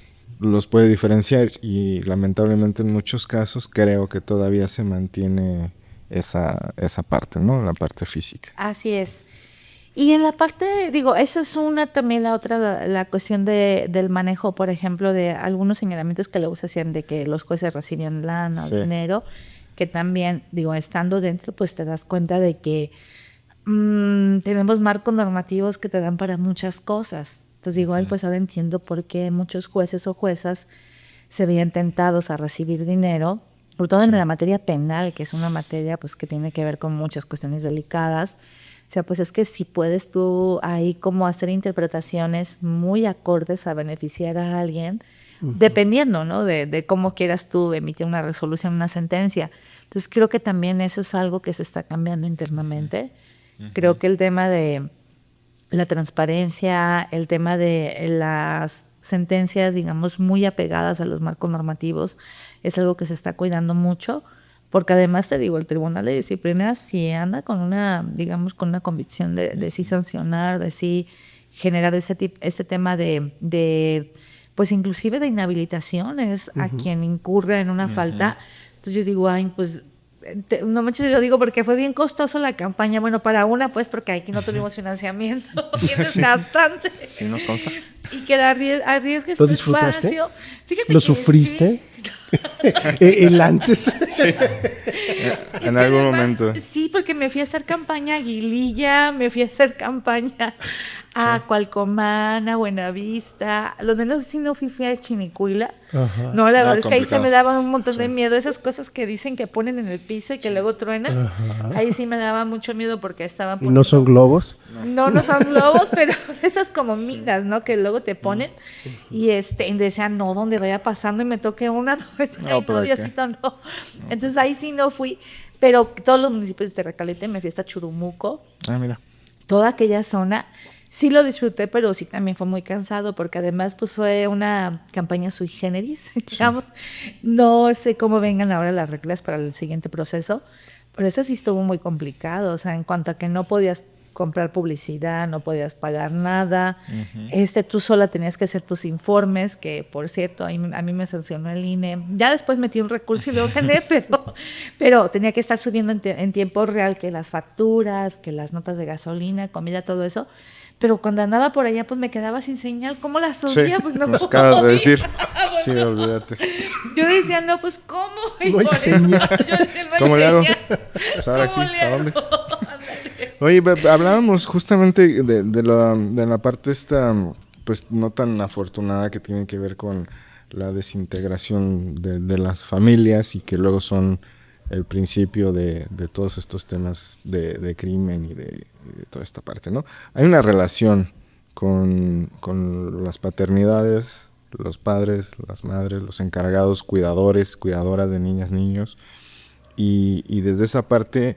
los puede diferenciar y lamentablemente en muchos casos creo que todavía se mantiene esa parte, ¿no? La parte física. Así es. Y en la parte, digo, eso es también la otra, la cuestión del manejo, por ejemplo, de algunos señalamientos que luego se hacían de que los jueces recibían lana o dinero, que también, digo, estando dentro, pues te das cuenta de que tenemos marcos normativos que te dan para muchas cosas. Entonces, igual, pues ahora entiendo por qué muchos jueces o juezas se veían tentados a recibir dinero, sobre todo en la materia penal, que es una materia pues que tiene que ver con muchas cuestiones delicadas. O sea, pues es que si puedes tú ahí como hacer interpretaciones muy acordes a beneficiar a alguien, dependiendo, ¿no? De cómo quieras tú emitir una resolución, una sentencia. Entonces, creo que también eso es algo que se está cambiando internamente. Creo que el tema de la transparencia, el tema de las sentencias, digamos, muy apegadas a los marcos normativos, es algo que se está cuidando mucho, porque además te digo, el Tribunal de Disciplina sí anda con una, digamos, con una convicción de sí sancionar, de sí generar ese tema de pues inclusive de inhabilitaciones a quien incurre en una falta. Entonces yo digo, ay, pues no manches, yo digo porque fue bien costoso la campaña. Bueno, para una, pues, porque aquí no tuvimos financiamiento, bien desgastante. Sí, nos consta. Y que arriesgues ¿Lo tu disfrutaste? espacio. Fíjate ¿Lo que sufriste? sí. El antes. En algún momento. Sí, porque me fui a hacer campaña a Aguililla, me fui a hacer campaña a Cualcomán, a Buenavista. Donde no, sí no fui a Chinicuila. Ajá. No, la verdad es que ahí se complicado. me daba un montón de miedo. Esas cosas que dicen que ponen en el piso y que luego truenan. Ajá. Ahí sí me daba mucho miedo porque estaban ¿Y poniendo... no son globos? No son globos, pero esas como minas, ¿no? Que luego te ponen y decían, no, donde vaya pasando y me toque una, no, pero ¿qué? Diosito, no. Entonces ahí sí no fui, pero todos los municipios de Tecalete, me fui hasta Churumuco, Ah, mira. toda aquella zona, sí lo disfruté, pero sí también fue muy cansado, porque además pues fue una campaña sui generis, digamos. No sé cómo vengan ahora las reglas para el siguiente proceso, pero eso sí estuvo muy complicado, o sea, en cuanto a que no podías comprar publicidad, no podías pagar nada, tú sola tenías que hacer tus informes, que por cierto, a mí me sancionó el INE, ya después metí un recurso y lo gané, pero tenía que estar subiendo en tiempo real que las facturas, que las notas de gasolina, comida, todo eso, pero cuando andaba por allá pues me quedaba sin señal, ¿cómo las subía? Sí, Pues no nos podía. acabas de decir. Bueno, Sí, olvídate. yo decía, no, pues ¿cómo? Y No hay por eso señal. yo decía, no hay ¿Cómo le hago? señal. Pues ahora sí, ¿Cómo le ¿a hago? dónde? Ándale. Oye, hablábamos justamente de la parte esta, pues no tan afortunada que tiene que ver con la desintegración de las familias y que luego son el principio de todos estos temas de crimen y de toda esta parte, ¿no? Hay una relación con las paternidades, los padres, las madres, los encargados, cuidadores, cuidadoras de niñas, niños, y desde esa parte,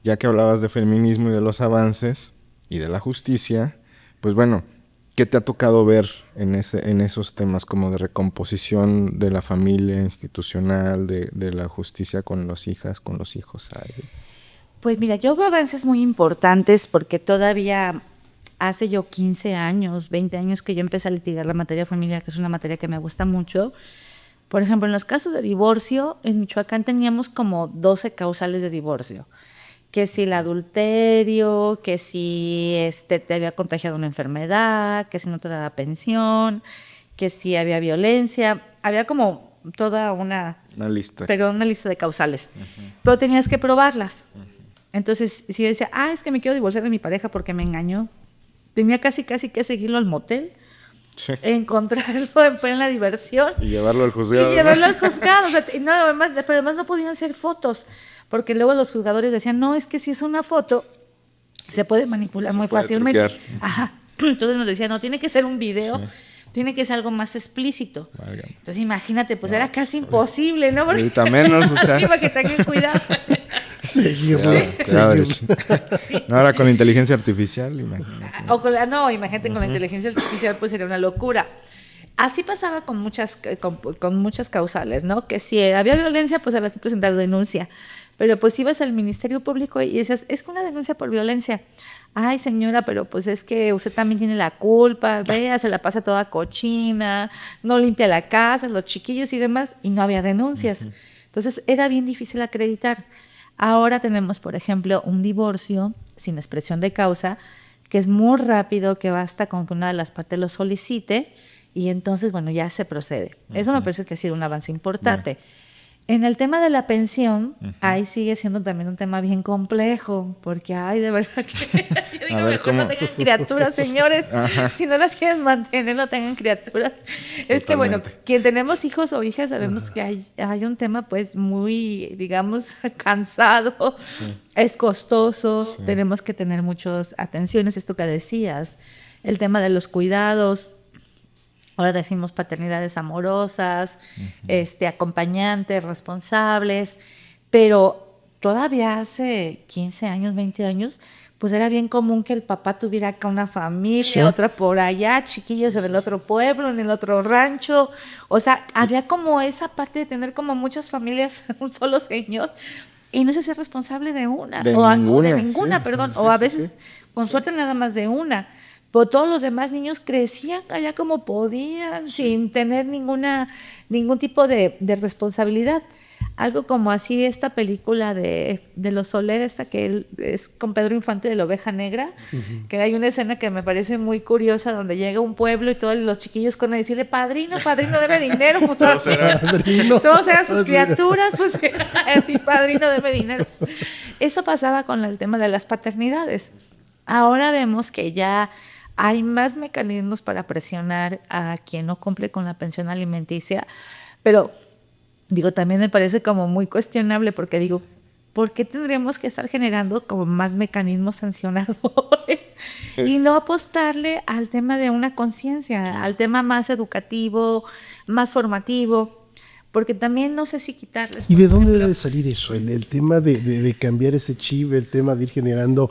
ya que hablabas de feminismo y de los avances y de la justicia, pues bueno, ¿qué te ha tocado ver en esos temas como de recomposición de la familia institucional, de la justicia con las hijas, con los hijos? Pues mira, yo veo avances muy importantes porque todavía hace yo 15 años, 20 años que yo empecé a litigar la materia familiar, que es una materia que me gusta mucho. Por ejemplo, en los casos de divorcio, en Michoacán teníamos como 12 causales de divorcio. Que si el adulterio, que si te había contagiado una enfermedad, que si no te daba pensión, que si había violencia. Había como toda una lista. Perdón, una lista de causales. Pero tenías que probarlas. Entonces, si yo decía, es que me quiero divorciar de mi pareja porque me engañó, tenía casi que seguirlo al motel, Sí. encontrarlo en plena diversión Y llevarlo al juzgado. y llevarlo al juzgado. O sea, pero además no podían ser fotos, porque luego los juzgadores decían, no, es que si es una foto, se puede manipular muy puede fácilmente. truquear. Ajá. Entonces nos decían, no, tiene que ser un video, tiene que ser algo más explícito. Válgame. Entonces imagínate, pues era casi imposible, ¿no? Porque Ahorita menos, o sea. para que tengan cuidado. Cuidado. No, ahora con inteligencia artificial, imagínate. Imagínate con la inteligencia artificial, pues sería una locura. Así pasaba con muchas causales, ¿no? Que si había violencia, pues había que presentar denuncia. Pero pues ibas al Ministerio Público y decías, es que una denuncia por violencia. Ay, señora, pero pues es que usted también tiene la culpa, vea, se la pasa toda cochina, no limpia la casa, los chiquillos y demás, y no había denuncias. Entonces era bien difícil acreditar. Ahora tenemos, por ejemplo, un divorcio sin expresión de causa, que es muy rápido, que basta con que una de las partes lo solicite, y entonces, bueno, ya se procede. Eso me parece que ha sido un avance importante. En el tema de la pensión, ahí sigue siendo también un tema bien complejo, porque, ay, de verdad que yo digo, mejor no tengan criaturas, señores. Si no las quieren mantener, no tengan criaturas. Es que, bueno, quien tenemos hijos o hijas, sabemos que hay un tema, pues, muy, digamos, cansado, es costoso, tenemos que tener muchas atenciones, esto que decías, el tema de los cuidados. Ahora decimos paternidades amorosas, acompañantes, responsables, pero todavía hace 15 años, 20 años, pues era bien común que el papá tuviera acá una familia, otra por allá, chiquillos en el otro pueblo, en el otro rancho. O sea, había como esa parte de tener como muchas familias, un solo señor, y no se hacía responsable de una. De ninguna, perdón. O a veces, con suerte, nada más de una. Pero todos los demás niños crecían allá como podían, sin tener ningún tipo de responsabilidad. Algo como así esta película de Los Soler, esta que es con Pedro Infante de la Oveja Negra, que hay una escena que me parece muy curiosa, donde llega a un pueblo y todos los chiquillos con él decirle, padrino, debe dinero. Pues, todos eran sus criaturas, pues así, padrino, debe dinero. Eso pasaba con el tema de las paternidades. Ahora vemos que ya hay más mecanismos para presionar a quien no cumple con la pensión alimenticia, pero digo, también me parece como muy cuestionable porque digo, ¿por qué tendríamos que estar generando como más mecanismos sancionadores y no apostarle al tema de una conciencia, al tema más educativo, más formativo? Porque también no sé si quitarles. ¿Y de dónde debe de salir eso? El tema de cambiar ese chip, el tema de ir generando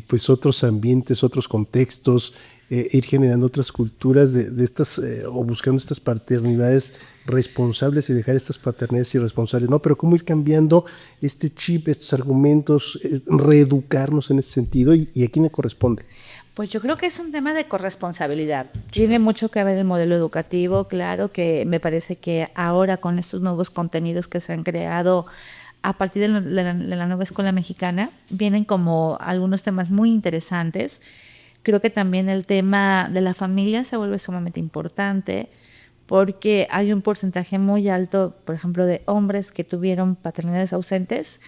pues otros ambientes, otros contextos, ir generando otras culturas de estas, o buscando estas paternidades responsables y dejar estas paternidades irresponsables, ¿no? Pero cómo ir cambiando este chip, estos argumentos, reeducarnos en ese sentido, y a quién le corresponde. Pues yo creo que es un tema de corresponsabilidad. Tiene mucho que ver el modelo educativo, claro, que me parece que ahora con estos nuevos contenidos que se han creado a partir de la nueva escuela mexicana, vienen como algunos temas muy interesantes. Creo que también el tema de la familia se vuelve sumamente importante porque hay un porcentaje muy alto, por ejemplo, de hombres que tuvieron paternidades ausentes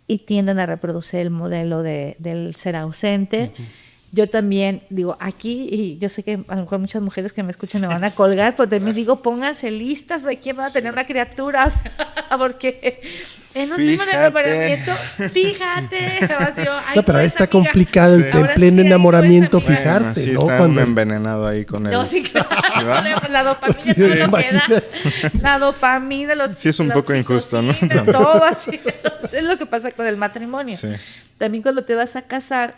y tienden a reproducir el modelo del ser ausente. Yo también digo, aquí, y yo sé que a lo mejor muchas mujeres que me escuchan me van a colgar, pero también digo, pónganse listas de quién va a tener una criatura, porque en un tema de preparamiento, fíjate. No, pero ahí está complicado en pleno enamoramiento fijarte, sí, ¿no? Está Cuando envenenado ahí con el... No, sí, claro. La dopamina sí, no queda. La dopamina, sí, es un poco injusto, ¿no? Todo así. Entonces, es lo que pasa con el matrimonio. Sí. También cuando te vas a casar,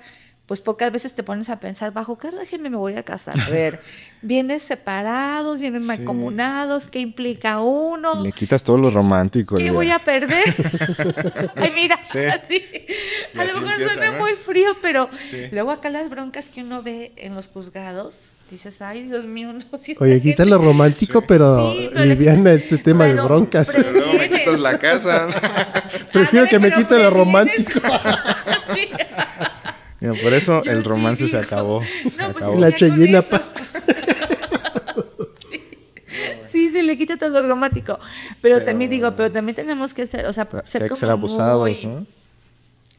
pues pocas veces te pones a pensar, ¿bajo qué régimen me voy a casar? A ver, ¿vienes separados, vienen mancomunados? ¿Qué implica uno? Le quitas todo lo romántico. ¿Qué voy a perder? Ay, mira, así. A lo mejor suena muy frío, pero luego acá las broncas que uno ve en los juzgados, dices, ay, Dios mío, no. Si oye, quita lo romántico, pero liviana este tema de broncas. Pero luego me quitas la casa. Prefiero que me quite lo romántico. Sí. Mira, por eso el romance se acabó. No, se pues acabó. La Cheyena. Sí, se le quita todo lo romántico. Pero también digo, también tenemos que ser, o sea, ser como ser abusados, ¿no?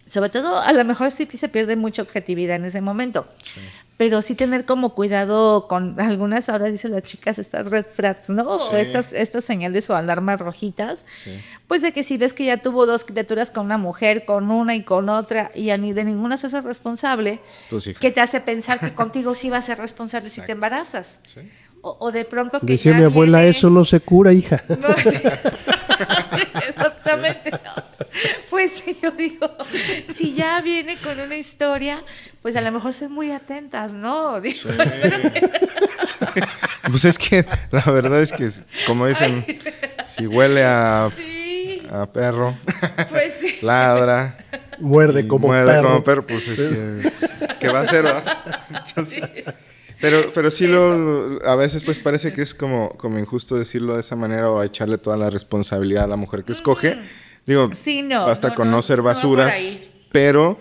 Sobre todo, a lo mejor sí se pierde mucha objetividad en ese momento. Sí. Pero sí tener como cuidado con algunas, ahora dicen las chicas, estas red flags, ¿no? Sí. Estas señales o alarmas rojitas. Sí. Pues de que si ves que ya tuvo 2 criaturas con una mujer, con una y con otra, y ni de ninguna se hace responsable, pues sí. ¿Qué te hace pensar que contigo sí va a ser responsable si te embarazas? Sí. O de pronto que decía mi abuela, eso no se cura, hija. No, sí. Exactamente. No. Pues sí, yo digo, si ya viene con una historia, pues a lo mejor ser muy atentas, ¿no? Digo, Pues es que la verdad es que, como dicen, si huele a perro, Pues sí. ladra, Muerde como perro. pues es que, ¿qué va a hacer, no? Entonces, pero sí a veces pues parece que es como injusto decirlo de esa manera o echarle toda la responsabilidad a la mujer que escoge. Digo, Sí, no, basta con no ser no va basuras, por ahí. pero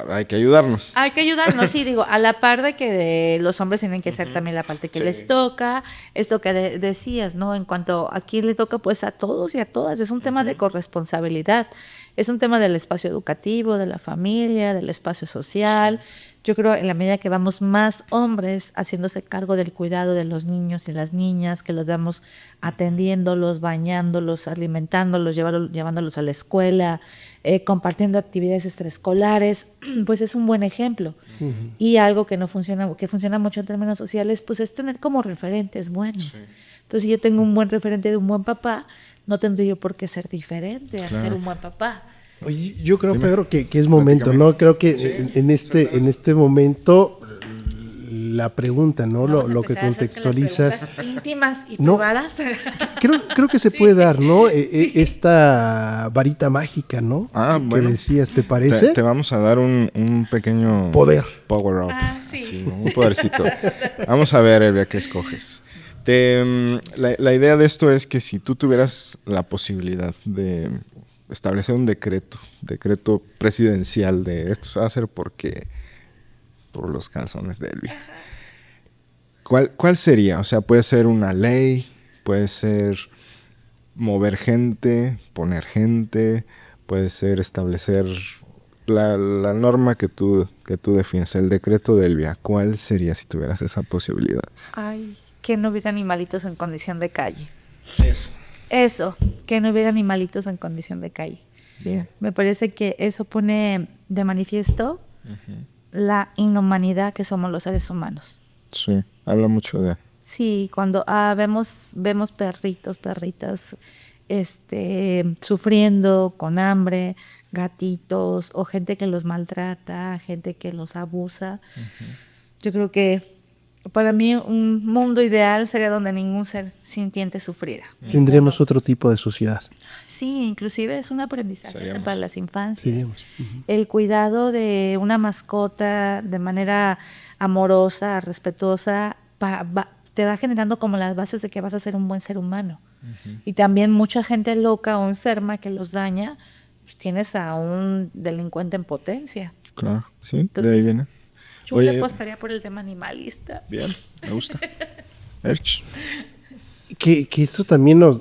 hay que ayudarnos. Hay que ayudarnos, sí, digo, a la par de que los hombres tienen que hacer también la parte que les toca, esto que decías, ¿no? En cuanto a quién le toca, pues a todos y a todas, es un tema de corresponsabilidad, es un tema del espacio educativo, de la familia, del espacio social. Yo creo en la medida que vamos más hombres haciéndose cargo del cuidado de los niños y las niñas, que los vamos atendiéndolos, bañándolos, alimentándolos, llevándolos a la escuela, compartiendo actividades extraescolares, pues es un buen ejemplo. Uh-huh. Y algo que no funciona, que funciona mucho en términos sociales, pues es tener como referentes buenos. Sí. Entonces, si yo tengo un buen referente de un buen papá, no tendría yo por qué ser diferente al ser un buen papá. Oye, yo creo, Pedro, que es momento, ¿no? Creo que sí, en este momento la pregunta, ¿no? Lo que contextualizas. Íntimas y privadas. Creo que se puede dar, ¿no? Esta varita mágica, ¿no? Bueno. Que decías, ¿te parece? Te vamos a dar un pequeño poder. Power up. Sí. Así, un podercito. Vamos a ver, Elvia, ¿qué escoges? La idea de esto es que si tú tuvieras la posibilidad de establecer un decreto presidencial de esto se va a hacer por los calzones de Elvia. ¿Cuál sería? O sea, puede ser una ley, puede ser mover gente, poner gente, puede ser establecer la norma que tú defines, el decreto de Elvia. ¿Cuál sería si tuvieras esa posibilidad? Ay, que no hubiera animalitos en condición de calle. Eso, que no hubiera animalitos en condición de calle. Bien. Me parece que eso pone de manifiesto la inhumanidad que somos los seres humanos. Sí, habla mucho de... Sí, cuando vemos perritos, perritas, sufriendo con hambre, gatitos, o gente que los maltrata, gente que los abusa. Yo creo que para mí un mundo ideal sería donde ningún ser sintiente sufriera. Tendríamos otro tipo de sociedad. Sí, inclusive es un aprendizaje para las infancias. Uh-huh. El cuidado de una mascota de manera amorosa, respetuosa, te va generando como las bases de que vas a ser un buen ser humano. Uh-huh. Y también mucha gente loca o enferma que los daña, pues tienes a un delincuente en potencia. Claro, sí, entonces, de ahí viene. Yo le apostaría por el tema animalista. Bien, me gusta. Que esto también nos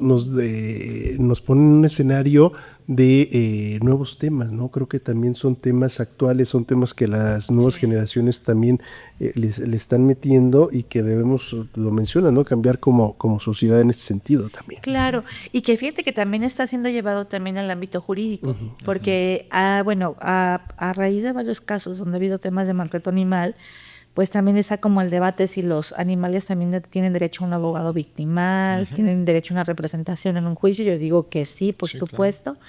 pone en un escenario de nuevos temas, ¿no? Creo que también son temas actuales, son temas que las nuevas generaciones también le están metiendo y que debemos, lo menciona, ¿no? Cambiar como sociedad en este sentido también. Claro, y que fíjate que también está siendo llevado también al ámbito jurídico, porque a raíz de varios casos donde ha habido temas de maltrato animal, pues también está como el debate si los animales también tienen derecho a un abogado victimal, tienen derecho a una representación en un juicio. Yo digo que sí, por supuesto. Claro.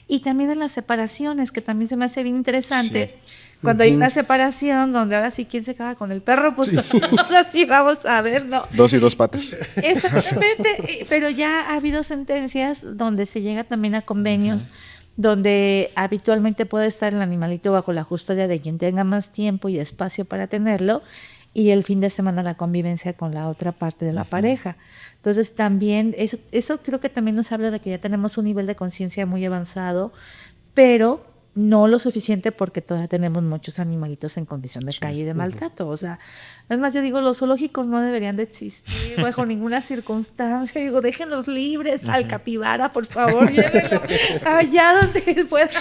Y también en las separaciones, que también se me hace bien interesante. Sí. Cuando hay una separación donde ahora sí, ¿quién se caga con el perro? Pues ahora sí vamos a ver, ¿no? 2 y 2 patas. Exactamente, pero ya ha habido sentencias donde se llega también a convenios donde habitualmente puede estar el animalito bajo la custodia de quien tenga más tiempo y espacio para tenerlo, y el fin de semana la convivencia con la otra parte de la pareja. Entonces también, eso creo que también nos habla de que ya tenemos un nivel de conciencia muy avanzado, pero no lo suficiente porque todavía tenemos muchos animalitos en condición de calle y de maltrato. O sea, además yo digo, los zoológicos no deberían de existir bajo ninguna circunstancia. Digo, déjenlos libres al capibara, por favor, llévenlo allá donde él pueda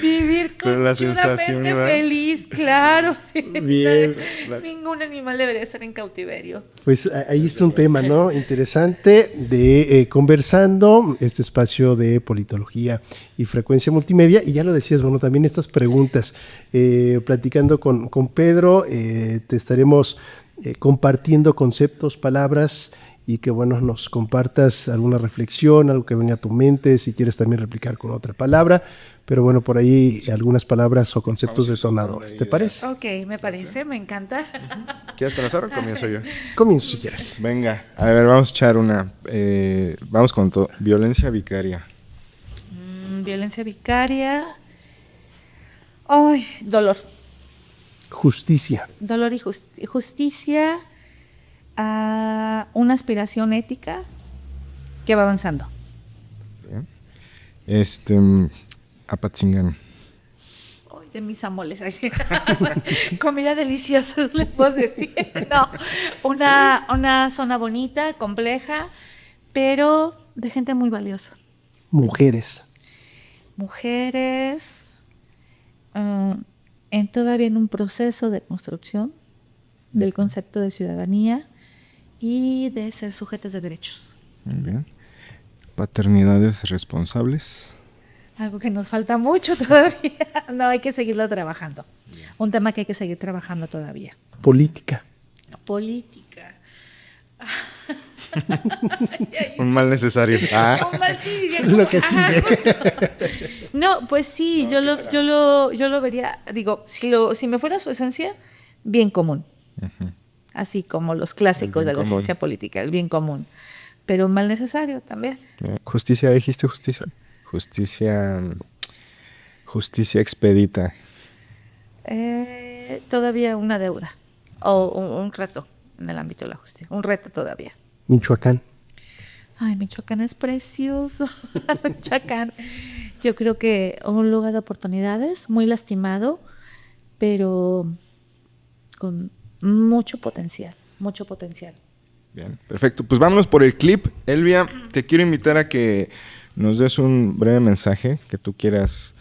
vivir conchudamente feliz. Claro, sí. Bien. Ningún animal debería estar en cautiverio. Pues ahí está un tema, ¿no? Interesante de conversando, este espacio de politología y frecuencia multimedia. Y ya lo decías, bueno, también estas preguntas, platicando con Pedro, te estaremos compartiendo conceptos, palabras y que bueno, nos compartas alguna reflexión, algo que venga a tu mente, si quieres también replicar con otra palabra, pero bueno, por ahí algunas palabras o conceptos detonadores, ¿te parece? Ok, me parece, me encanta. ¿Quieres comenzar o comienzo yo? Comienzo si quieres. Venga, a ver, vamos a echar una. Vamos con todo. Violencia vicaria. Violencia vicaria. Ay, dolor. Justicia. Dolor y justicia. Una aspiración ética que va avanzando. Bien. Apatzingán. Ay, de mis amoles. Ay, sí. Comida deliciosa, le puedo decir. No, una zona bonita, compleja, pero de gente muy valiosa. Mujeres. Mujeres todavía en un proceso de construcción del concepto de ciudadanía y de ser sujetos de derechos. Muy bien. Paternidades responsables. Algo que nos falta mucho todavía. No, hay que seguirlo trabajando. Un tema que hay que seguir trabajando todavía. Política. Política. Un mal necesario. Un mal, sí, diría Lo que sigue. No, pues sí, yo lo vería, digo, si me fuera su esencia, bien común. Uh-huh. Así como los clásicos de la común. ciencia política, el bien común. Pero un mal necesario también. Justicia, dijiste justicia. Justicia expedita. Todavía una deuda. O un reto en el ámbito de la justicia. Un reto todavía. Michoacán. Ay, Michoacán es precioso. Michoacán. Yo creo que un lugar de oportunidades, muy lastimado, pero con mucho potencial, mucho potencial. Bien, perfecto. Pues vámonos por el clip. Elvia, te quiero invitar a que nos des un breve mensaje que tú quieras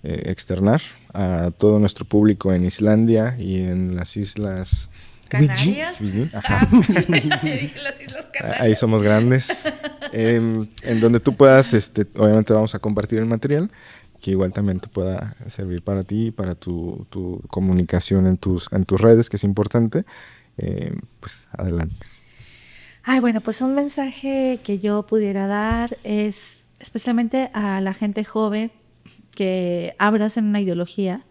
externar a todo nuestro público en Islandia y en las islas Canarias. Fiji. Ajá. Las Islas Canarias. Ahí somos grandes. En donde tú puedas, obviamente vamos a compartir el material, que igual también te pueda servir para ti, para tu comunicación en tus redes, que es importante. Pues adelante. Ay, bueno, pues un mensaje que yo pudiera dar es especialmente a la gente joven que abracen una ideología,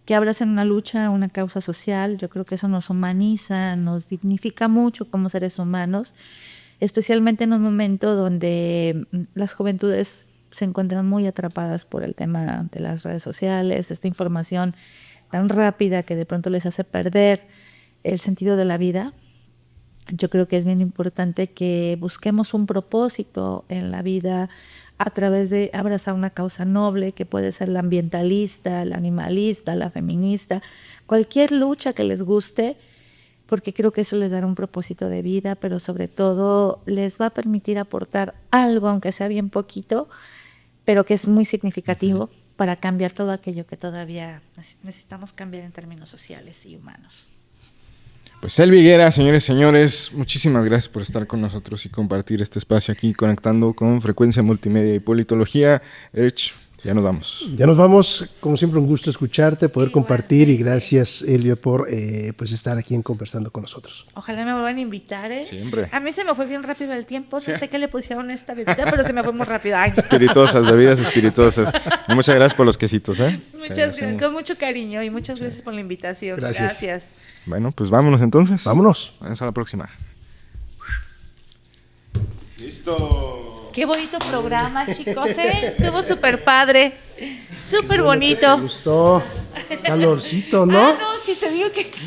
que abracen una lucha, una causa social. Yo creo que eso nos humaniza, nos dignifica mucho como seres humanos, especialmente en un momento donde las juventudes se encuentran muy atrapadas por el tema de las redes sociales, esta información tan rápida que de pronto les hace perder el sentido de la vida. Yo creo que es bien importante que busquemos un propósito en la vida a través de abrazar una causa noble, que puede ser la ambientalista, la animalista, la feminista, cualquier lucha que les guste, porque creo que eso les dará un propósito de vida, pero sobre todo les va a permitir aportar algo, aunque sea bien poquito, pero que es muy significativo para cambiar todo aquello que todavía necesitamos cambiar en términos sociales y humanos. Pues Elvia Higuera, señores y señores, muchísimas gracias por estar con nosotros y compartir este espacio aquí, conectando con Frecuencia Multimedia y Politología. Erich, ya nos vamos. Ya nos vamos. Como siempre, un gusto escucharte, poder compartir, y gracias, Elvia, por pues estar aquí conversando con nosotros. Ojalá me vuelvan a invitar, ¿eh? Siempre. A mí se me fue bien rápido el tiempo. Sí. No sé qué le pusieron esta visita, pero se me fue muy rápido. Ay. Espirituosas, bebidas espirituosas. Y muchas gracias por los quesitos, ¿eh? Muchas gracias, con mucho cariño, y muchas gracias por la invitación. Gracias. Bueno, pues vámonos entonces. Vámonos. Vamos a la próxima. Listo. Qué bonito programa, chicos, ¿eh? Estuvo súper padre, súper bonito. Me gustó. Calorcito, ¿no? Ah, no, sí te digo que está.